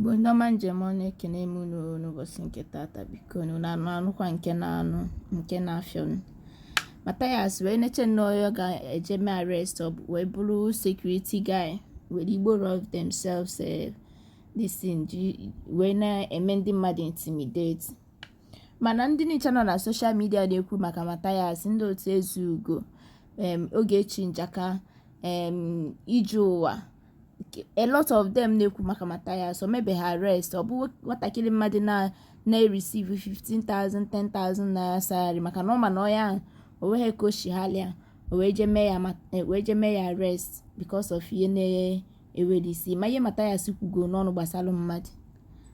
Bondoman Gemone Kenemunu no Bosinketata Biconu Nanu Quankenano, Nkenafion. Mathias, when it's a no guy, a gem arrest of we blue security guy, with Igbo of themselves, this thing, when amending mad intimidate. Manandini channel on social media, they could make a Mathias, and don't say Zugo, Ogechi Njaka, Ijoa. A lot of them they could make Mathias, so maybe her arrest or what I kill him madina na receive 15,000 10,000 naira salary maka no manoya or we ko shihalia or we je me arrest because of yene ewedi si maye Mathias ku go no gbasalo mmad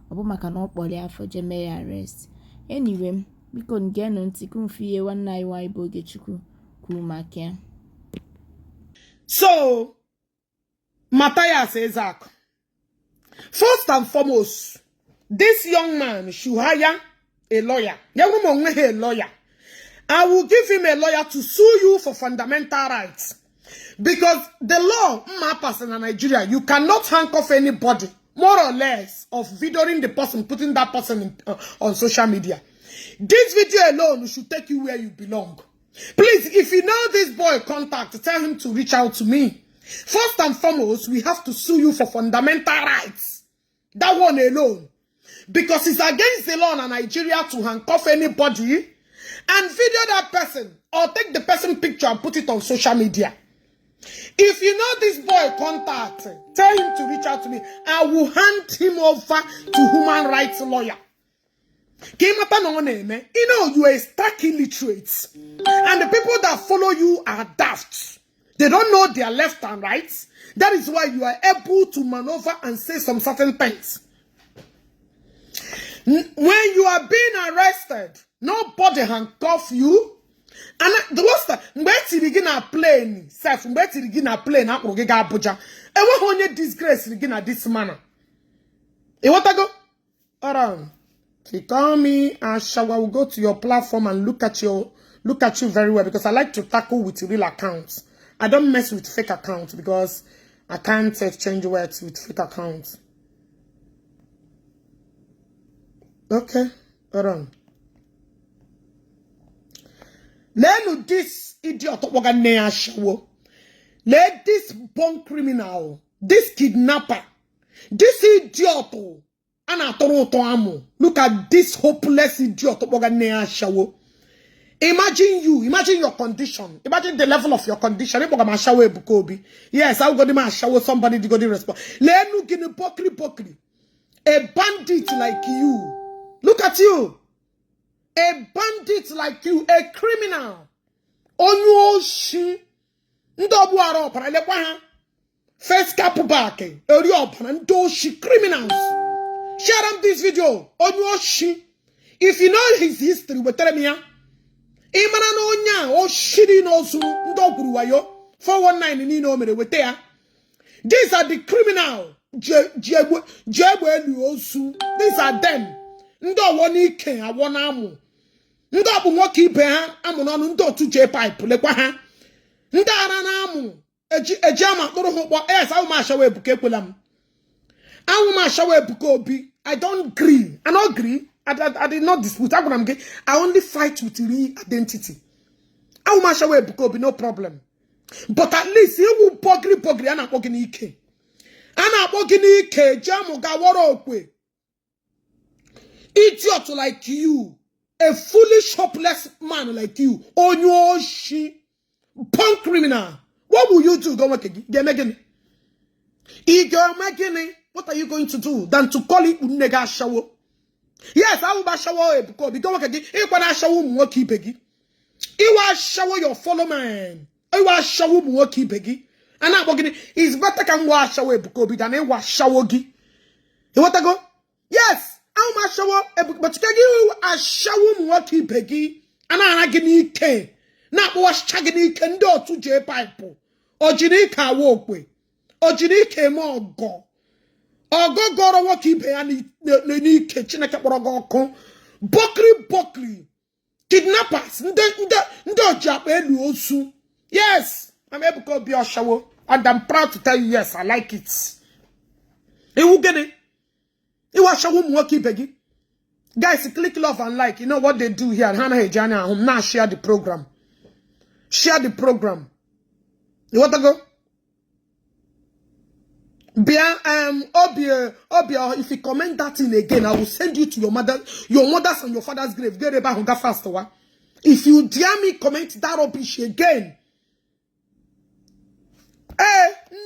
obo maka no kpoli afọ je me arrest anyway biko nge no ntiku fiye wanna iwa Igbo gechukwu ku makia. So Mathias Isaac, first and foremost, this young man should hire a lawyer. A lawyer. I will give him a lawyer to sue you for fundamental rights. Because the law, my person in Nigeria, you cannot handcuff anybody, more or less, of videoing the person, putting that person on social media. This video alone should take you where you belong. Please, if you know this boy contact, tell him to reach out to me. First and foremost, we have to sue you for fundamental rights. That one alone. Because it's against the law in Nigeria to handcuff anybody and video that person or take the person picture and put it on social media. If you know this boy contact, tell him to reach out to me. I will hand him over to human rights lawyer. You know, you are stark illiterate. And the people that follow you are daft. They don't know their left and right. That is why you are able to maneuver and say some certain things. When you are being arrested, nobody handcuff you. And the worst time, when you begin a plane, when you begin a plane, I will get Abuja. And when you disgrace, begin at this manner. You want to go? Around. If you call me, I will go to your platform and look at you very well because I like to tackle with real accounts. I don't mess with fake accounts because I can't exchange words with fake accounts. Okay, hold on. Let this idiot let this born criminal, this kidnapper, this idiot, look at this hopeless idiot. Imagine your condition. Imagine the level of your condition. Yes, I will go to shower somebody to go to respond. Let me get a pokri. A bandit like you. Look at you. A bandit like you. A criminal. On shi. Ndobu aropa. Lekwa. First kapubake. Eriopa. Ndoshi criminals. Share up this video. On shi. If you know his history, we tell me. Imana no nya o shiri no su ndoguru wayo 419 ni no mere wete. These are the criminal jegwe elu osu. These are them. Ndo woni ike awona amu. Ndo bu nwoke ibe ha amu no ndo tu je pipe lekwa ha. Ndo ara na amu eji ama kporo ho kpo yes awu ma shawe ebuka ekwelam. Awu ma shawe ebuka obi. I don't agree. I don't agree. I did not dispute. I only fight with real identity. I will mash away because no problem. But at least you will pogri and I'm walking ike. And I'm walking ike. Jamu gawaro kwe. Idiot like you. A foolish, hopeless man like you. Onyoshi. Punk criminal. What will you do? Go again. What are you going to do? Than to call it unega shower? Yes, I will shower because we don't again. If I shower more keep peggy, it was shower your follow man. I was shower more keep peggy, and I'm walking. It's better can wash away because than it was shower gi. You want to go? Yes, I will shower, but you a shower more keep peggy, and I'm getting it. Not wash chagging kendo to J pipe or Jinika walkway or Jinika more go. Ogogoro wakipe ani ni kechina kaporogo bokri kidnappers ndo jab elu osu. Yes, I'm able to be a shower and I'm proud to tell you yes, I like it. Ewu gene Guys, click love and like. You know what they do here. Now share the program. Share the program. You want to go? Obia, if you comment that thing again, I will send you to your mother's and your father's grave. Get about hunger fast. If you dare me comment that rubbish again,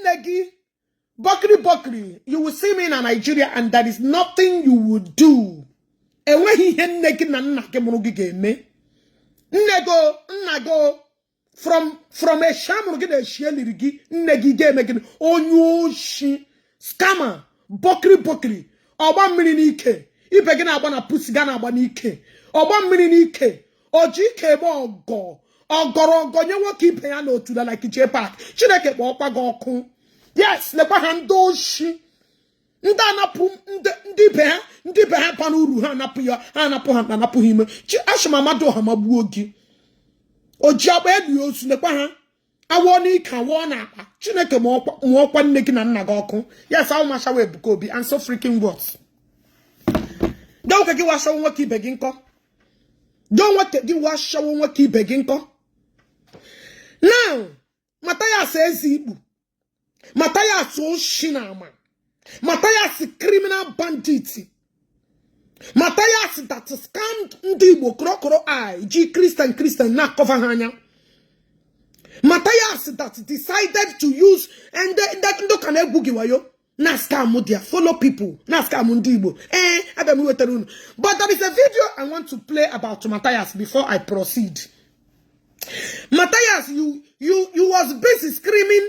Negi, Bakri, you will see me in Nigeria and there is nothing you would do. And when he had Negi Nanake me, Nago. From a sham get a shieligi, Negi game again, oh she scammer, Bokri, or 1 million ike, if again I want to pussy gana banike, or 1 million ike, or GK go, or Goro, you will keep piano to the like J Park, Chineke Bopa go. Yes, the Bahando she. Ndanapu ndipe panuru hanapu him. Ashma mado hamabuogi. Ojabe edu osunekwa ha awoni kan wona apa Chineke mo kwa nneki na nna ga oku. Yes, I masha we Ebuka Obi and so freaking what. Don't get wa shawo nwa ki begin ko. Don't want to give wa shawo nwa ki begin ko. Now, Mathias says Igbo. Mathias so shinama. Mathias criminal bandit. Mathias that scammed Igbo crocodile eye, Christian na cover hanya. Mathias that decided to use and that ndo can bugi wayo na scam mudia follow people na scam Igbo. But there is a video I want to play about Mathias before I proceed. Mathias, you was busy screaming.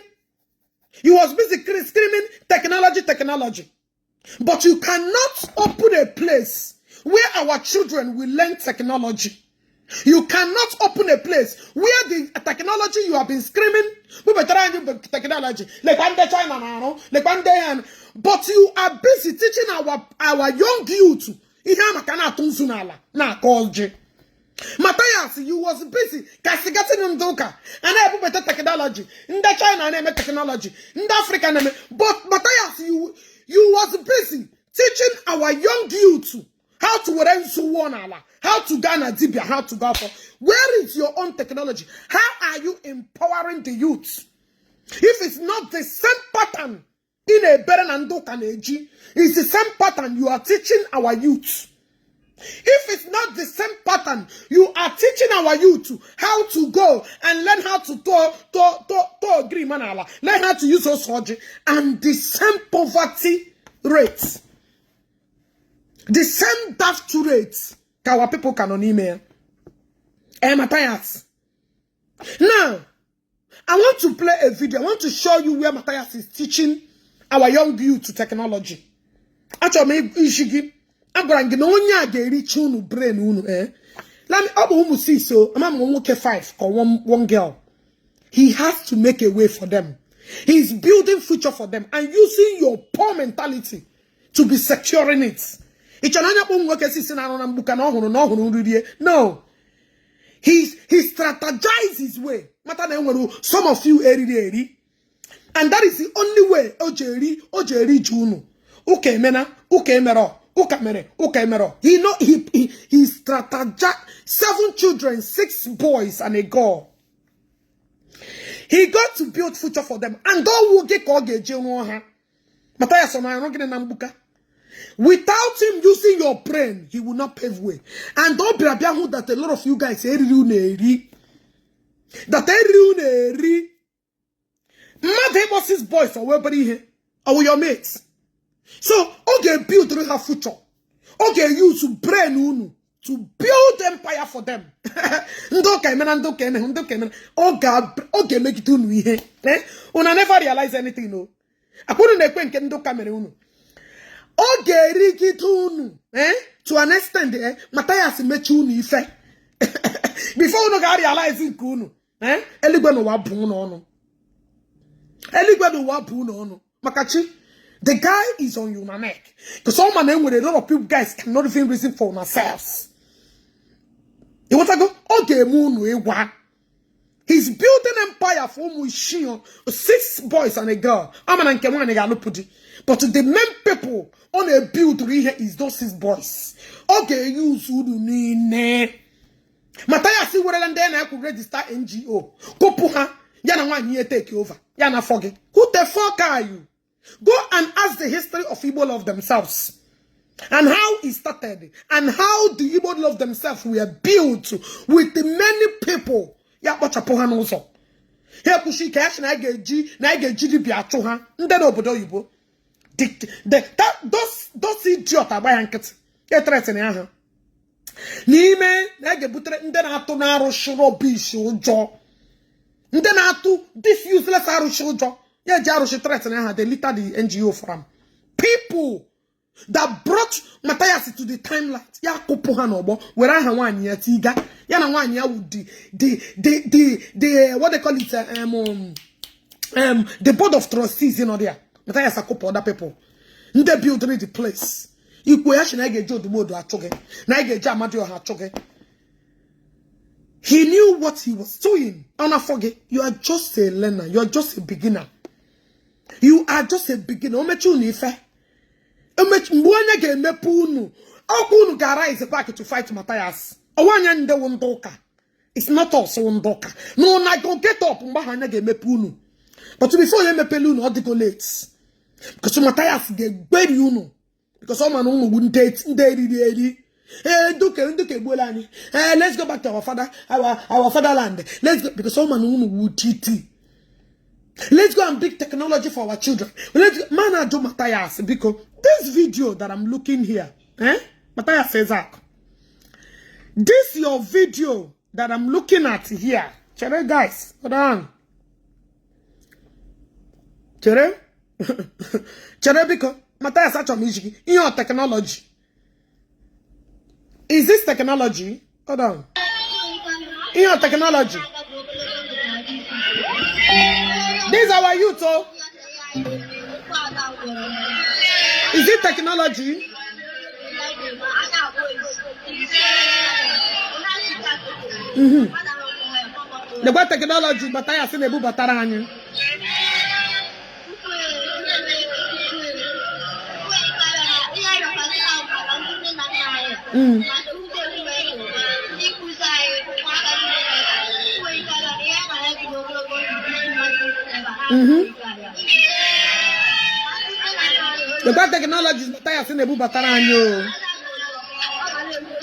You was busy screaming technology. But you cannot open a place where our children will learn technology. You cannot open a place where the technology you have been screaming, technology, but you are busy teaching our young youth. Mathias, you was busy castigating Ndoka and I put better technology. In the China name technology. In the African name. But Mathias, you was busy teaching our young youth how to run Suwanala, how to Ghana Dibia, how to go for. Where is your own technology? How are you empowering the youth? If it's not the same pattern in a Berenando Kaneji, it's the same pattern you are teaching our youth. If it's not the same pattern, you are teaching our youth how to go and learn how to agree manala, learn how to use those surgery, and the same poverty rates, the same daft rates, our people cannot email. Mathias. Now, I want to play a video. I want to show you where Mathias is teaching our young youth to technology. Actually, Ishigi. I'm going to get unu brain unu Let me see so I'm 5 or one girl. He has to make a way for them. He's building future for them and using your poor mentality to be securing it. No. He strategizes his way. Some of you and that is the only way. Ojeri Junu. Okay, mena, okay, mero. He strategized 7 children, 6 boys and a girl. He got to build future for them. And don't get Mathias without him using your brain, he will not pave way. And don't be that a lot of you guys that Mathias' boys are everybody here. Are your mates? So, okay, build her future. Okay, use brain unu to build empire for them. Okay, make it unu here. Una never realize anything, no. I couldn't ekwen ndo camera unu. Okay, riki unu. To an extent, Mathias met unu ife. Before unu ga realize unu. Eligwe no wabu no. Makachi. The guy is on your neck. Because all my name with a lot of people guys cannot even reason for themselves. You want to go? Okay, he's building empire for 6 boys and a girl. I'm an But the main people on a build here is those 6 boys. Okay, you sudu ni Mathias and then I could register NGO. Kopuha, yana 1 year take over. Yana forget. Who the fuck are you? Go and ask the history of Igbo love themselves. And how it started. And how the Igbo love themselves were built with the many people. Ya bachapohan also. Here pushi cash na get GDP atoha. Then obodo Igbo. Those idiots are buying it. They threaten ya. N'ime na butere ndị na-atụ na-arụshi rubbish ụjọ. Ndị na-atụ this useless arụshi ụjọ. Ya ji arụshi threaten ha, they litter the NGO from. People that brought Mathias to the timeline. Ya kupu ha n'ọgbọ were aha nwaanyị ya tiga. Ya na nwaanyị ya would the what they call it the board of trustees there. Mathias akupu other people. They build the place. He knew what he was doing. And I forget, you are just a learner. You are just a beginner. You are just a beginner. Is back to fight Mathias. It's not also undoka. No, I go get up. But before you me I'll go late. Because Mathias get very because someone wouldn't date daddy. Let's go back to our fatherland. Let's go because someone would cheat. Let's go and big technology for our children. Let's go, man, I do Mathias because this video that I'm looking here, Mathias says that. This your video that I'm looking at here. Chere guys, hold on. Chere because Mathias in your technology. Is this technology? Hold on. In your technology. This is our youth, oh. Is it technology? The what technology, Mathias in the Bubatarani. The bad technology is Mathias in the Bubatarano.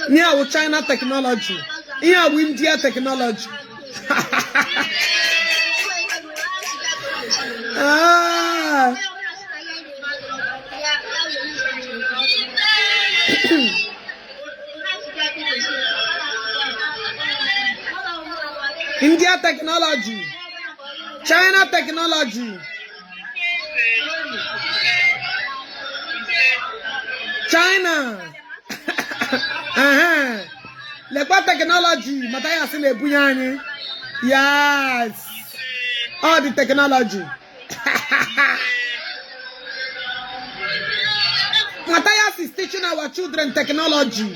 Here with China technology. Here with India technology. India technology. China technology. China. Like what technology? Mathias in the Buyani. Yes. All the technology. Mathias is teaching our children technology.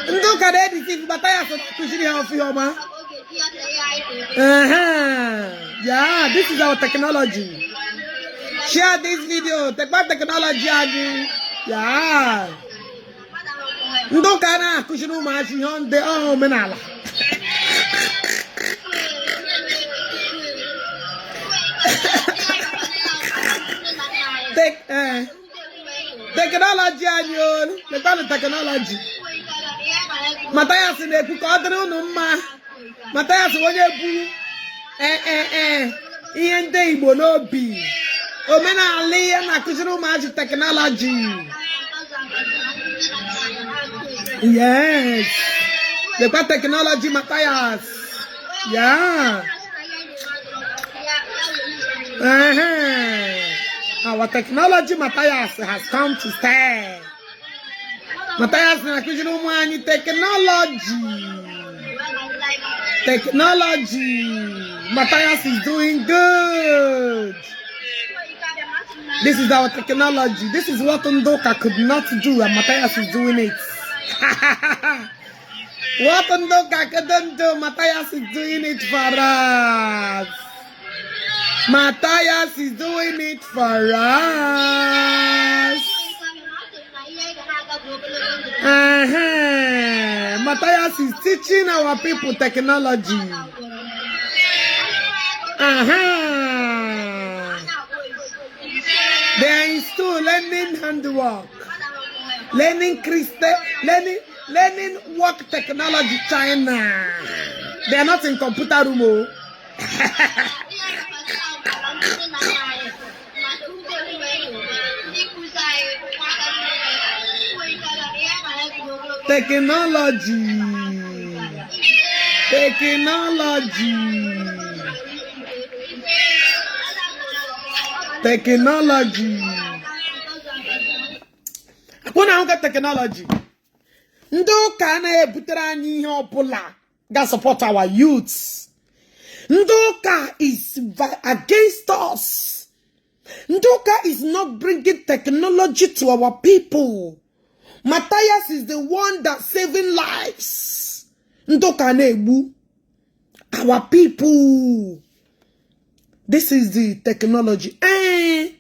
Look at it, Mathias is teaching how to yeah, this is our technology. Share this video. Take back technology again. Yeah. Ndo kana kushinu machi honde oh menala. Take technology anyo. The technology. Mathias in the kukadro no ma. Mathias wonye bu. Iende Igbo no bi. Omena aliya na kushinu machi technology. Yes. The got technology, Mathias. Yeah. Our technology, Mathias, has come to stay. Mathias, technology. Mathias is doing good. This is our technology. This is what Ndoka could not do, and Mathias is doing it. What Ndoka couldn't do, Mathias is doing it for us. Mathias is doing it for us. Mathias is teaching our people technology. They are in school learning handwork, learning learning work technology. China. They are not in computer room. Technology. When I look at technology, ndo kana ebutere anyị ihe ọbụla ga support our youths. Ndoka is against us. Ndoka is not bringing technology to our people. Mathias is the one that's saving lives. Ndoka nebu our people. This is the technology.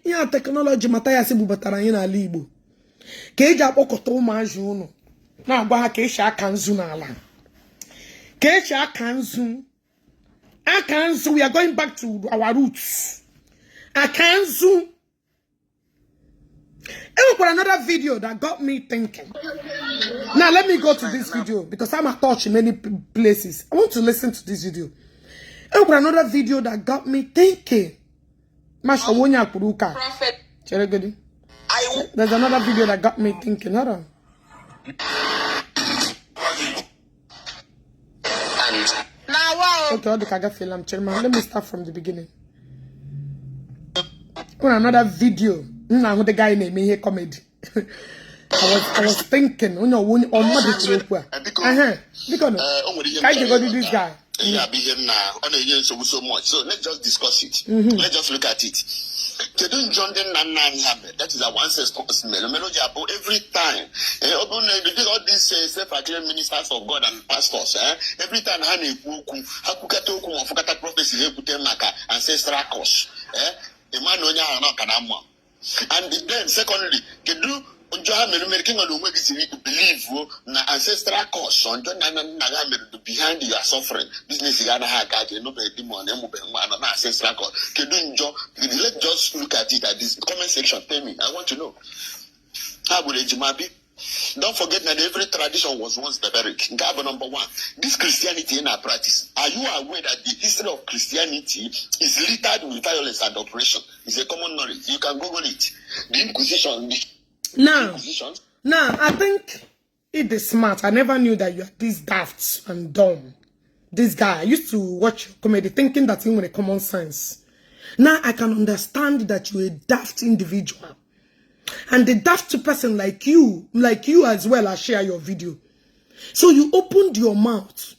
Yeah, technology Mathias bubatara anyị n'ala Igbo. Ka eji akpọkọta ụmụazị unu na-agwa ha ka esi aka nzu n'ala. Ka esi aka nzu. Akanzu, we are going back to our roots. Akanzu. And for another video that got me thinking. Now let me go to this video because I'm at touch in many places. I want to listen to this video. And for another video that got me thinking. There's another video that got me thinking. Hold on. Okay, all the Kaga film chairman. Let me start from the beginning. On another video, now the guy named me comedy. I was thinking, you know, on what did you do? Because can you go to this guy? Yeah, be here now. So much. So let's just discuss it. Let's just look at it. That is a one smell. Every time, all these self-acclaimed ministers of God and pastors, every time prophecy ancestral curse. And then secondly, believe ancestral cause on behind your suffering. Business is gonna have ancestral cause. Let's just look at it at this comment section. Tell me, I want to know. How would it don't forget that every tradition was once barbaric. Number one, this Christianity in our practice. Are you aware that the history of Christianity is littered with violence and oppression? It's a common knowledge. You can Google it. The Inquisition. Now, I think it is smart. I never knew that you are this daft and dumb. This guy, I used to watch comedy thinking that he with a common sense. Now I can understand that you're a daft individual. And the daft person like you as well, I share your video. So you opened your mouth.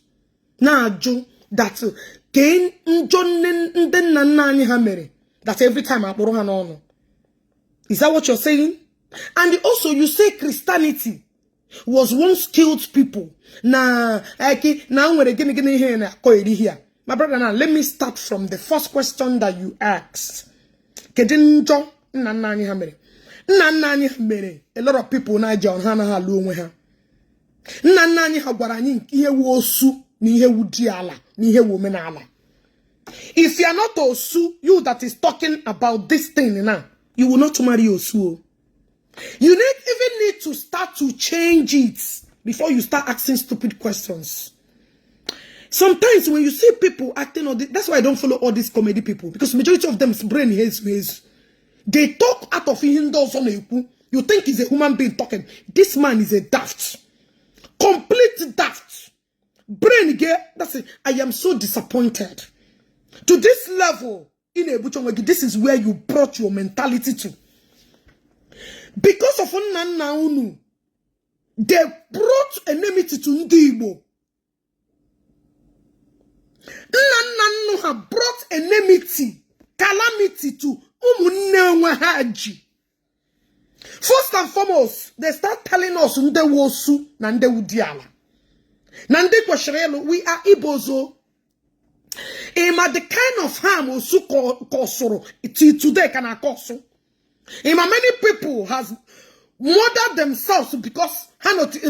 Now, Joe, that every time I borrow an honor. Is that what you're saying? And also you say Christianity was once killed people. Now we're getting here. My brother, now let me start from the first question that you asked. A lot of people now John Hana Halu with her. Nanani Habarani, here wosu, ni he wudiala, ni he womanala. If you are not Osu, you that is talking about this thing now, you will not marry Osu. You even need to start to change it before you start asking stupid questions. Sometimes when you see people acting on this, that's why I don't follow all these comedy people, because majority of them's brain is they talk out of windows on you. You think he's a human being talking. This man is a daft. Complete daft. Brain get that's it. I am so disappointed. To this level, in a this is where you brought your mentality to. Because of Nanaunu, they brought enmity to Igbo. Nanaunu have brought enmity, calamity to Umunnewahaji. First and foremost, they start telling us Nde Wosu, Nande Udiala. Nande Kwashrelo, we are Ibozo. Ima the kind of harm osu kosoro till today can akoso. Ima many people has murdered themselves because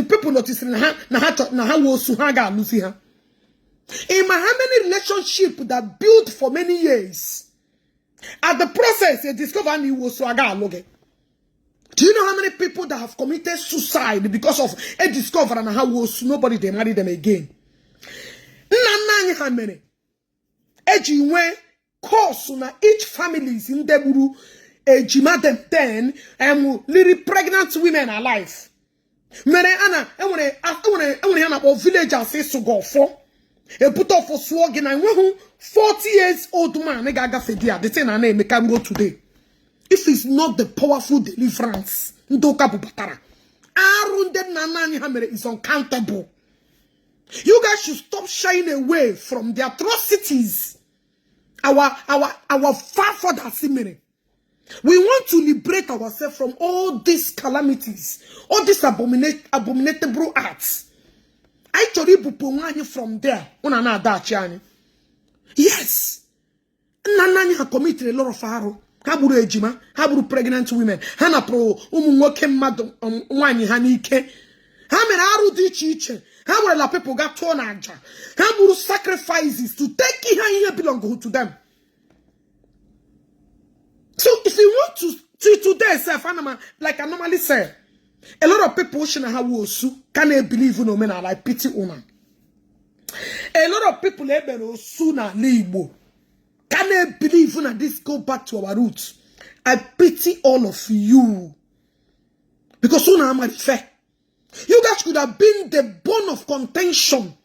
people noticing na ha osu ha ga lusi ha. Ima how many relationships that built for many years. At the process, they discover ni osu aga aloge. Do you know how many people that have committed suicide because of a discovery and how osu nobody they marry them again? Nana how many? Ejiwe course na each family is in deburu ejima them 10 little pregnant women alive. Mere ana enwere ya na bo villagers say go for e put off for swog na wehu 40 years old man ga agafe dia the thing na make am go today. If it's not the powerful deliverance ndoka bubatara arunde nana ha mere is uncountable. You guys should stop shying away from the atrocities. Our forefathers, we want to liberate ourselves from all these calamities, all these abominable acts. I told you from there. Yes. Nanani have committed a lot of faro. Haburu ejima, haburu pregnant women. Hana pro umuwoke madam wani hanike. Hamere aru di chiche. How will the people got torn aja? How will sacrifices to take here belong to them? So if you want to today, like I normally say, a lot of people can believe in men like pity woman. A lot of people sooner Igbo can believe in this. Go back to our roots. I pity all of you because sooner I'm fair. You guys could have been the bone of contention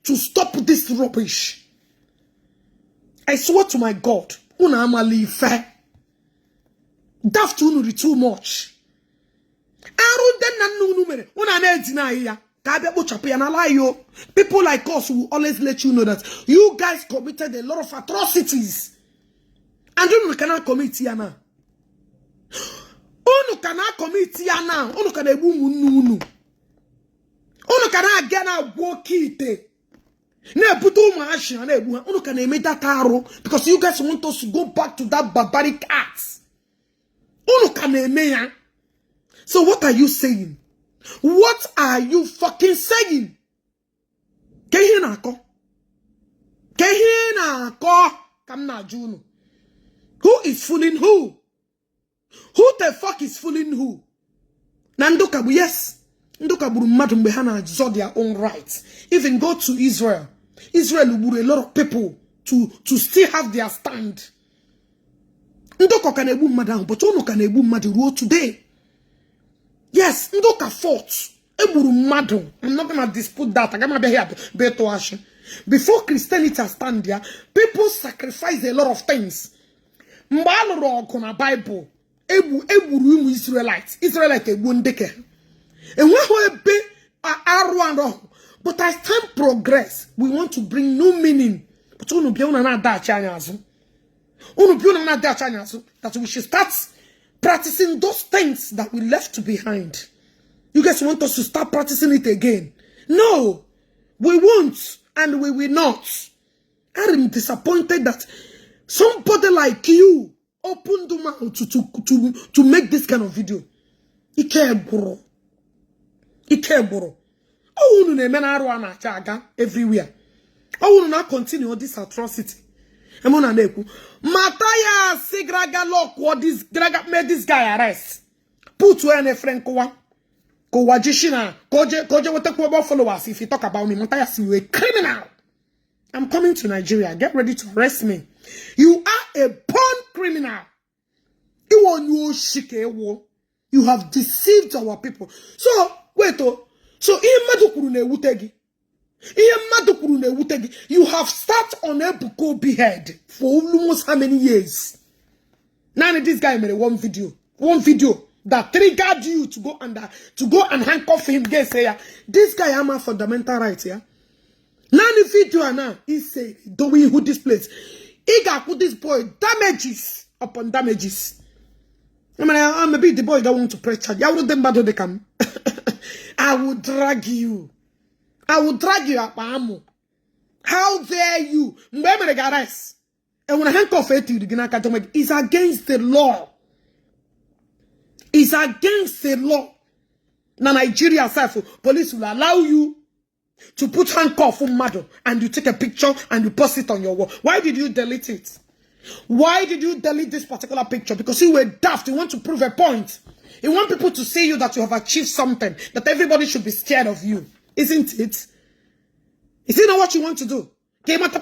to stop this rubbish. I swear to my God, una amali fair. Daft unuri too much. Aru den nanu numere. Una ne deny ya. Kabe bo chape na lie yo. People like us will always let you know that you guys committed a lot of atrocities. And you cannot commit here now. Unu cannot commit here now. Unu can ebu munu. Unu kana agena wokite. Ne butu maashi na ebu. Unu kana eme that arrow because you guys want us to go back to that barbaric acts. Unu kana eme ya. So what are you saying? What are you fucking saying? Kehina ko. Kehina ko. Kamna junu. Who is fooling who? Who the fuck is fooling who? Nandokabu, yes. Ndokaburu madu mbe hana absorb their own rights. Even go to Israel. Israel will a lot of people to still have their stand. Ndoko kanebu madam, but ono kanebu madu rule today. Yes, Ndoka fought. Eburu madu. I'm not gonna dispute that. I'm gonna be here beto action. Before Christianity stand there, people sacrifice a lot of things. Mbalo kona Bible. Eburu Israelites. Israelite ebu ndeke. And when we be but as time progress, we want to bring new meaning. But that we should start practicing those things that we left behind. You guys want us to start practicing it again? No, we won't, and we will not. I am disappointed that somebody like you opened the mouth to make this kind of video. Ikeboro. Ikeboro. Oh, no, no, no, no, everywhere. Oh, no, not continue this atrocity. Mathias, Sigraga lock, what this Graga made this guy arrest. Put to any friend Kowa. Kowajishina, Koje, what the followers if you talk about me. Mathias, you a criminal. I'm coming to Nigeria. Get ready to arrest me. You are a born criminal. You have deceived our people. So, wait, so you have sat on a Bukobi head for almost how many years? Now this guy made one video that triggered you to go and handcuff him. Guess here, this guy am a fundamental right here. Now the video now he say, "Do we who this place?" He got put this boy damages upon damages. I mean, maybe the boy that want to press charge. I would them bad they come. I will drag you. I will drag you up, Amo. How dare you? Mbemere arrest. And when I handcuff it, it's against the law. It's against the law. Now Nigeria police will allow you to put handcuff on mother and you take a picture and you post it on your wall. Why did you delete it? Why did you delete this particular picture? Because you were daft. You want to prove a point. You want people to see you that you have achieved something, that everybody should be scared of you. Isn't it? Is it not what you want to do? Get with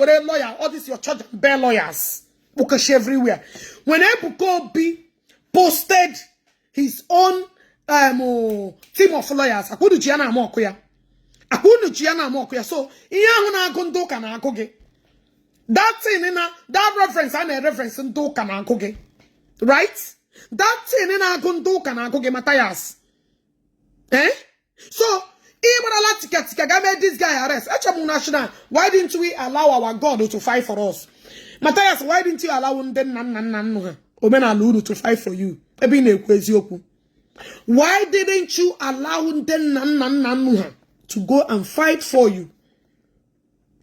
a lawyer. All this your church and bear lawyers. Bukash everywhere. When Ebuko B posted his own team of lawyers, Akudu Giana Mokoya. Akudu Giana Mokoya. So, Iana Gondo can akoge. That thing in that reference and a reference in do can akoge. Right? That thing in a gondo can akoge Mathias. Eh? So, this guy arrest. Why didn't we allow our God to fight for us? Mathias, why didn't you allow them to fight for you? Why didn't you allow them to go and fight for you?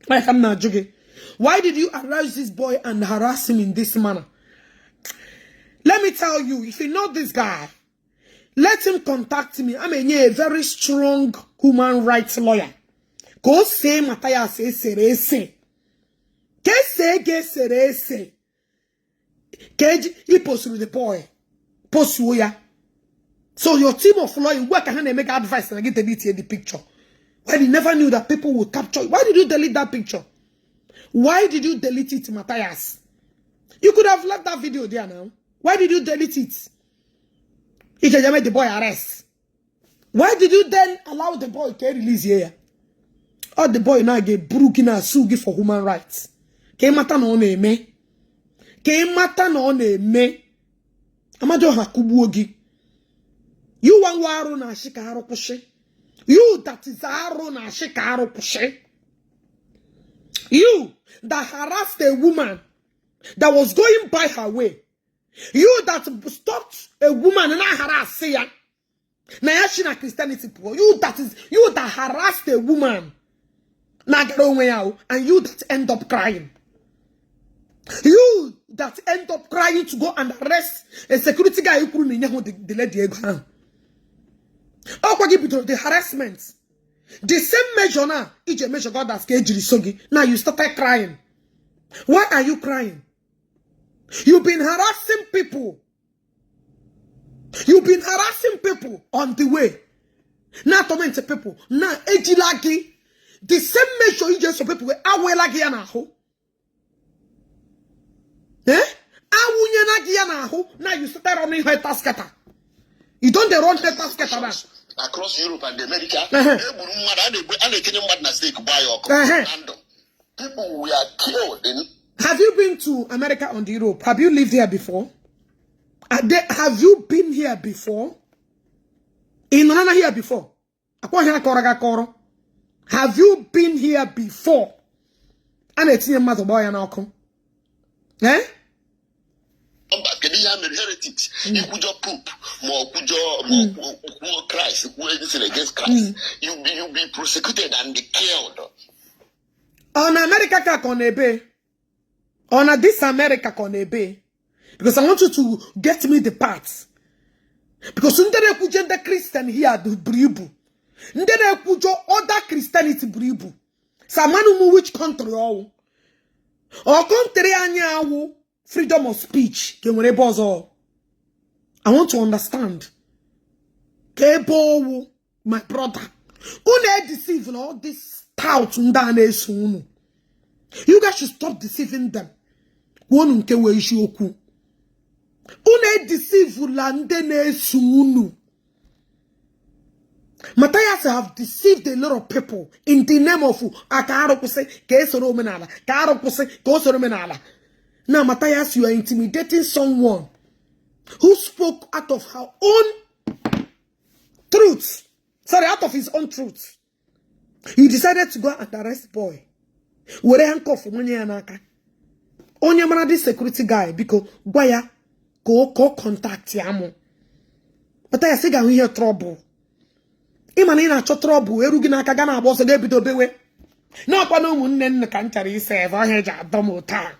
Like I'm not joking. Why did you arouse this boy and harass him in this manner? Let me tell you, if you know this guy, let him contact me. I'm a very strong human rights lawyer. Go say Mathias say. Say. He post with the boy. Post you ya. So your team of lawyers work and make advice and get the picture. Why you never knew that people would capture you? Why did you delete that picture? Why did you delete it, Mathias? You could have left that video there now. Why did you delete it? He can make the boy arrest. Why did you then allow the boy to release here? Or the boy now get broken and sugi for human rights. Ke mata no me. Ke mata no me. Amado hakubuogi. You want waro na shikaro pushe. You that is aro na shikaro pushe. You that harassed a woman that was going by her way. You that stopped a woman and I harass ya. Na Christianity. You that harassed a woman. Na and you that end up crying. You that end up crying to go and arrest a security guy who couldn't the lady. The harassment. The same measure now. Each measure God has sogi. Now you started crying. Why are you crying? You've been harassing people. You've been harassing people on the way. Now torment people. Now ejilagi. The same measure you just people awelagi anaho. Eh? Awunyanagi anaho. Now you started running her taskata. You don't run her taskata now. Across Europe and America, people were killed. Have you been to America and Europe? Have you lived here before? Have you been here before? In Nana here before? Have you been here before? And it's your mother boy and Alcom. Eh? Heretics, you could just poop, more Christ, anything against Christ. You'll be prosecuted and killed. On America Konebe. On this America Konebe. Because I want you to get me the parts. Because ndere kujo the Christian here do bribu. Ndere kujo other Christianity bribu. Samanu mu which country all? Or country anyawo. Freedom of speech. I want to understand. My brother. Who deceive all this tout. You guys should stop deceiving them. Who deceive Mathias have deceived a lot of people in the name of Now, Mathias, you are intimidating someone who spoke out of her own truth. Sorry, out of his own truth. You decided to go and arrest the boy. Were handcuff for money and Onye this security guy because Boya go contact Yamo. Mathias say we hear trouble. Imanina cho trouble. Erugina kagana boss a bewe. No, kwa no munne m ka nchara ise eve ọhịa eji adọ m taa.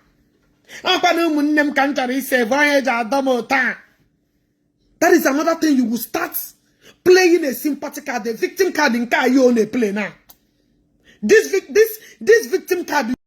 Kwa no munne m ka nchara ise eve ọhịa eji adọ m taa. That is another thing you will start playing a sympathy card, the victim card in car you own a play now. This victim card